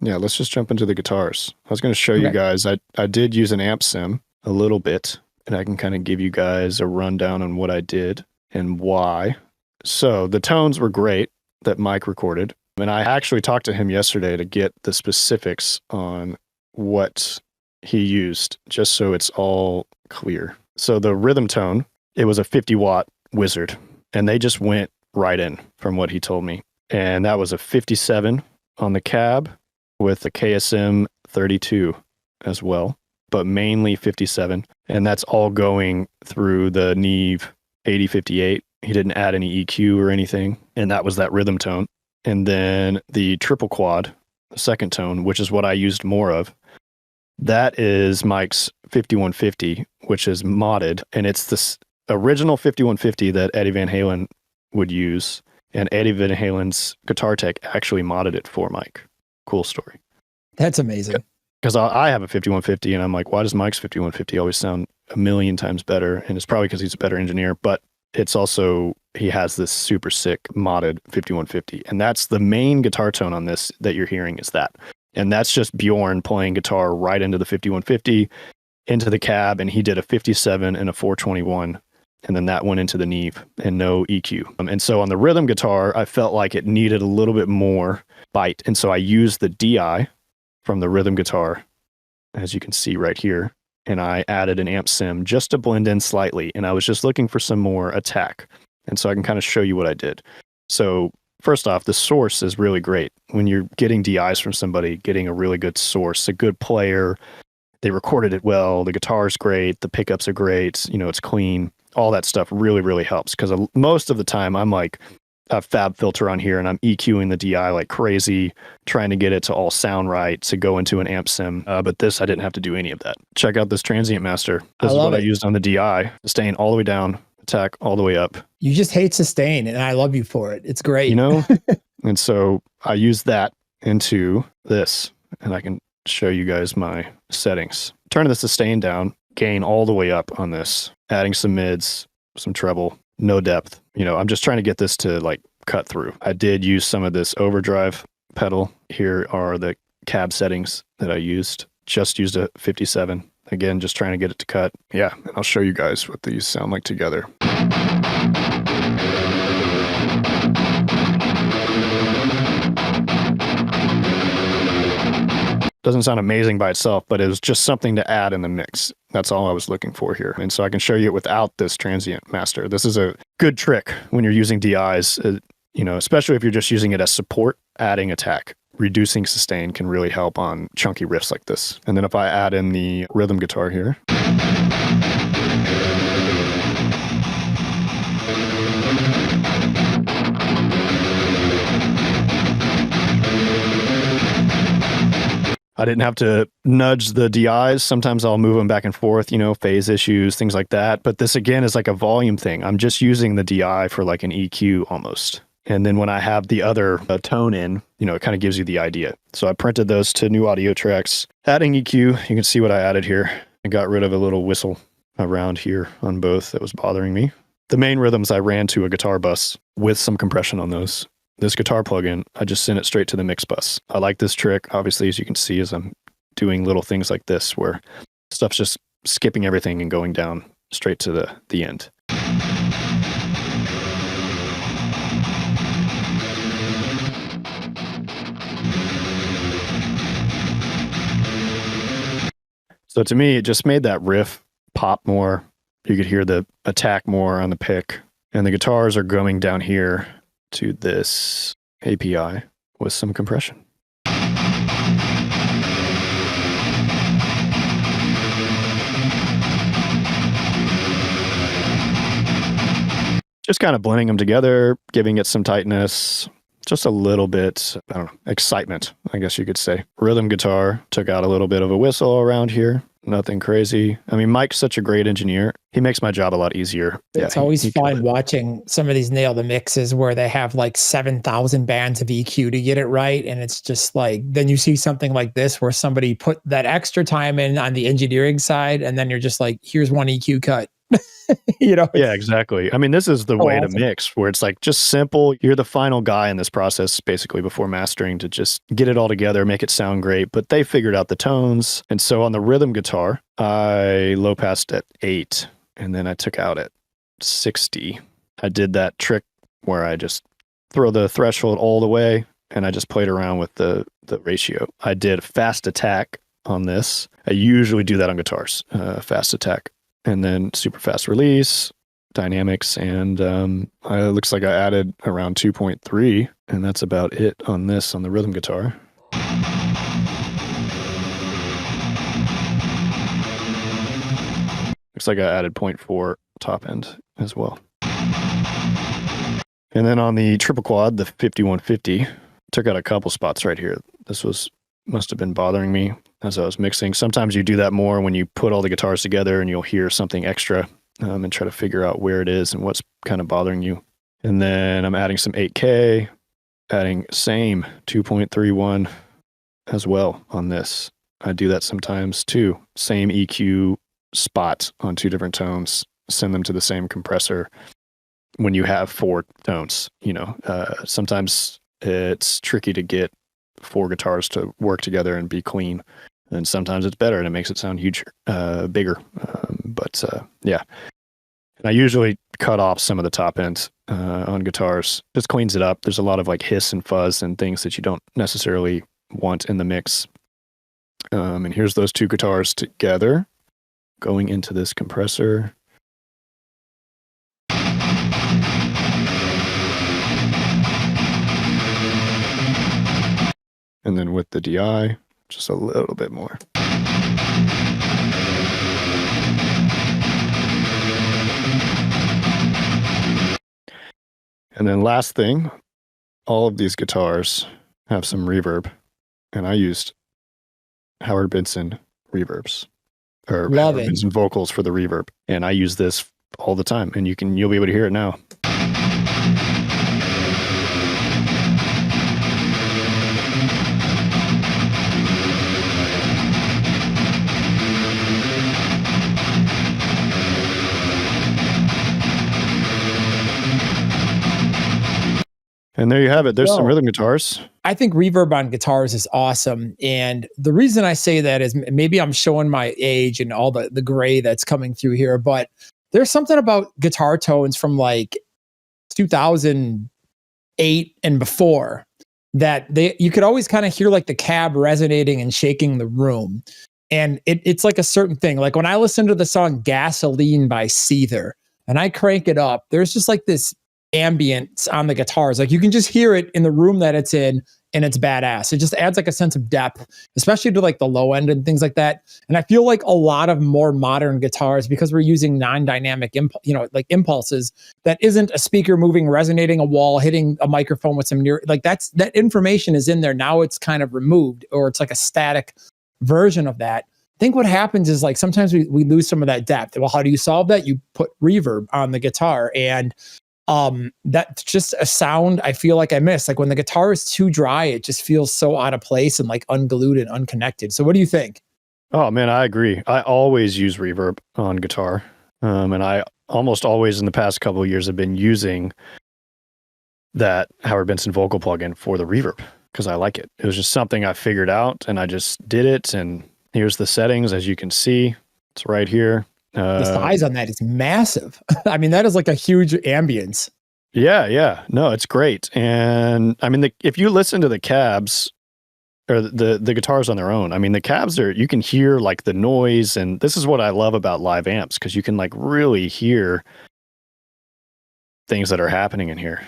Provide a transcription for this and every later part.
Yeah, let's just jump into the guitars. I was going to show you guys, I did use an amp sim a little bit, and I can kind of give you guys a rundown on what I did and why. So the tones were great that Mike recorded, and I actually talked to him yesterday to get the specifics on what he used, just so it's all clear. So the rhythm tone, it was a 50-watt Wizard, and they just went right in from what he told me. And that was a 57 on the cab with a KSM 32 as well, but mainly 57. And that's all going through the Neve 8058. He didn't add any EQ or anything. And that was that rhythm tone. And then the triple quad, the second tone, which is what I used more of, that is Mike's 5150, which is modded. And it's this original 5150 that Eddie Van Halen would use. And Eddie Van Halen's guitar tech actually modded it for Mike. Cool story. That's amazing. Because I have a 5150 and I'm like, why does Mike's 5150 always sound a million times better? And it's probably because he's a better engineer, but it's also, he has this super sick modded 5150. And that's the main guitar tone on this that you're hearing is that. And that's just Bjorn playing guitar right into the 5150, into the cab, and he did a 57 and a 421. And then that went into the Neve and no EQ. And so on the rhythm guitar, I felt like it needed a little bit more bite. And so I used the DI from the rhythm guitar, as you can see right here. And I added an amp sim just to blend in slightly. And I was just looking for some more attack. And so I can kind of show you what I did. So first off, the source is really great. When you're getting DIs from somebody, getting a really good source, a good player, they recorded it well, the guitar's great, the pickups are great, you know, it's clean. All that stuff really, really helps because most of the time I'm like a fab filter on here and I'm EQing the DI like crazy, trying to get it to all sound right to go into an amp sim. But this, I didn't have to do any of that. Check out this transient master. This is what I used on the DI, sustain all the way down, attack all the way up. You just hate sustain and I love you for it. It's great. You know? And so I used that into this and I can show you guys my settings. Turn the sustain down, gain all the way up on this, adding some mids, some treble, no depth. You know, I'm just trying to get this to like cut through. I did use some of this overdrive pedal. Here are the cab settings that I used. Just used a 57. Again, just trying to get it to cut. Yeah, and I'll show you guys what these sound like together. Doesn't sound amazing by itself, but it was just something to add in the mix. That's all I was looking for here. And so I can show you it without this transient master. This is a good trick when you're using DIs, you know, especially if you're just using it as support, adding attack. Reducing sustain can really help on chunky riffs like this. And then if I add in the rhythm guitar here. I didn't have to nudge the DIs. Sometimes I'll move them back and forth, you know, phase issues, things like that. But this, again, is like a volume thing. I'm just using the DI for like an EQ almost. And then when I have the other tone in, you know, it kind of gives you the idea. So I printed those to new audio tracks. Adding EQ, you can see what I added here. I got rid of a little whistle around here on both that was bothering me. The main rhythms I ran to a guitar bus with some compression on those. This guitar plugin, I just sent it straight to the mix bus. I like this trick, obviously, as you can see, as I'm doing little things like this where stuff's just skipping everything and going down straight to the end. So to me, it just made that riff pop more. You could hear the attack more on the pick. And the guitars are going down here to this API with some compression. Just kind of blending them together, giving it some tightness, just a little bit, I don't know, excitement, I guess you could say. Rhythm guitar, took out a little bit of a whistle around here. Nothing crazy. I mean, Mike's such a great engineer. He makes my job a lot easier. It's always fun watching some of these nail the mixes where they have like 7,000 bands of EQ to get it right. And it's just like, then you see something like this where somebody put that extra time in on the engineering side. And then you're just like, here's one EQ cut. Yeah, exactly. I mean, this is the way to mix, where it's like just simple. You're the final guy in this process, basically, before mastering, to just get it all together, make it sound great. But they figured out the tones. And so on the rhythm guitar, I low passed at 8, and then I took out at 60. I did that trick where I just throw the threshold all the way, and I just played around with the ratio. I did fast attack on this. I usually do that on guitars, fast attack. And then super fast release, dynamics, and it looks like I added around 2.3, and that's about it on this, on the rhythm guitar. Looks like I added 0.4 top end as well. And then on the triple quad, the 5150, took out a couple spots right here. This must have been bothering me as I was mixing. Sometimes you do that more when you put all the guitars together and you'll hear something extra and try to figure out where it is and what's kind of bothering you. And then I'm adding some 8K, adding same 2.31 as well on this. I do that sometimes too. Same EQ spot on 2 different tones, send them to the same compressor when you have 4 tones. Sometimes it's tricky to get 4 guitars to work together and be clean, and sometimes it's better and it makes it sound bigger. Yeah. And I usually cut off some of the top ends on guitars. Just cleans it up. There's a lot of like hiss and fuzz and things that you don't necessarily want in the mix. And here's those 2 guitars together going into this compressor. And then with the DI, just a little bit more. And then last thing, all of these guitars have some reverb, and I used Howard Benson reverbs, or Howard Benson vocals for the reverb. And I use this all the time, and you'll be able to hear it now. And there you have it. There's some rhythm guitars. I think reverb on guitars is awesome. And the reason I say that is maybe I'm showing my age and all the gray that's coming through here, but there's something about guitar tones from like 2008 and before that you could always kind of hear like the cab resonating and shaking the room. And it's like a certain thing. Like when I listen to the song Gasoline by Seether and I crank it up, there's just like this ambience on the guitars. Like you can just hear it in the room that it's in, and it's badass. It just adds like a sense of depth, especially to like the low end and things like that. And I feel like a lot of more modern guitars, because we're using non-dynamic like impulses, that isn't a speaker moving, resonating a wall, hitting a microphone with some that information is in there. Now it's kind of removed, or it's like a static version of that. I think what happens is like sometimes we lose some of that depth. Well, how do you solve that? You put reverb on the guitar, and that's just a sound I feel like I miss. Like when the guitar is too dry, it just feels so out of place and like unglued and unconnected. So what do you think? Oh man, I agree. I always use reverb on guitar. And I almost always in the past couple of years have been using that Howard Benson vocal plugin for the reverb because I like it. It was just something I figured out and I just did it. And here's the settings. As you can see, it's right here. The size on that is massive. I mean, that is like a huge ambience. Yeah. No, it's great. And I mean, if you listen to the cabs or the guitars on their own, I mean, the cabs you can hear like the noise. And this is what I love about live amps, because you can like really hear things that are happening in here.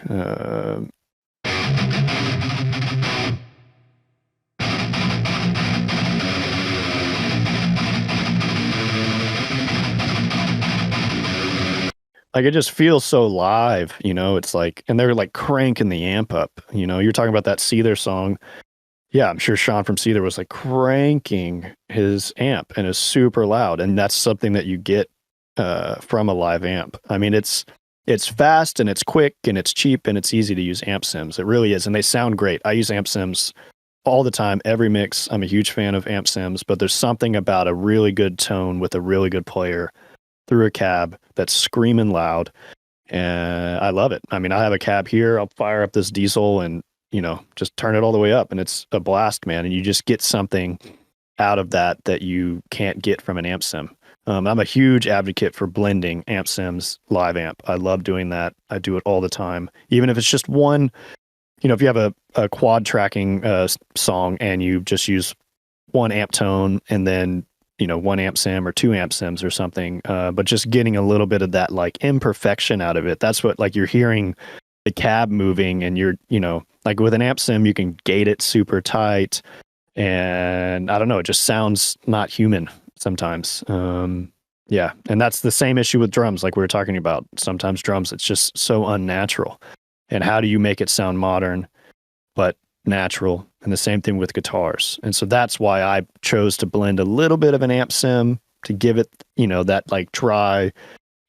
Like it just feels so live, it's like, and they're like cranking the amp up, you're talking about that Seether song. Yeah, I'm sure Sean from Seether was like cranking his amp and is super loud. And that's something that you get from a live amp. I mean, it's fast and it's quick and it's cheap and it's easy to use amp sims. It really is. And they sound great. I use amp sims all the time, every mix. I'm a huge fan of amp sims, but there's something about a really good tone with a really good player through a cab that's screaming loud. And I love it. I mean, I have a cab here. I'll fire up this diesel and, you know, just turn it all the way up, and it's a blast, man. And you just get something out of that you can't get from an amp sim. I'm a huge advocate for blending amp sims, live amp. I love doing that. I do it all the time. Even if it's just one, you know, if you have a quad tracking song and you just use one amp tone and then, you know, one amp sim or two amp sims or something, but just getting a little bit of that like imperfection out of it. That's what, like, you're hearing the cab moving, and you're, you know, like with an amp sim, you can gate it super tight, and I don't know, it just sounds not human sometimes. Yeah. And that's the same issue with drums, like we were talking about. Sometimes drums, it's just so unnatural. And how do you make it sound modern, but natural? And the same thing with guitars. And so that's why I chose to blend a little bit of an amp sim to give it, you know, that like dry,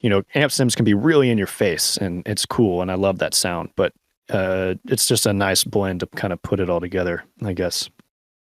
you know, amp sims can be really in your face, and it's cool. And I love that sound, but it's just a nice blend to kind of put it all together, I guess.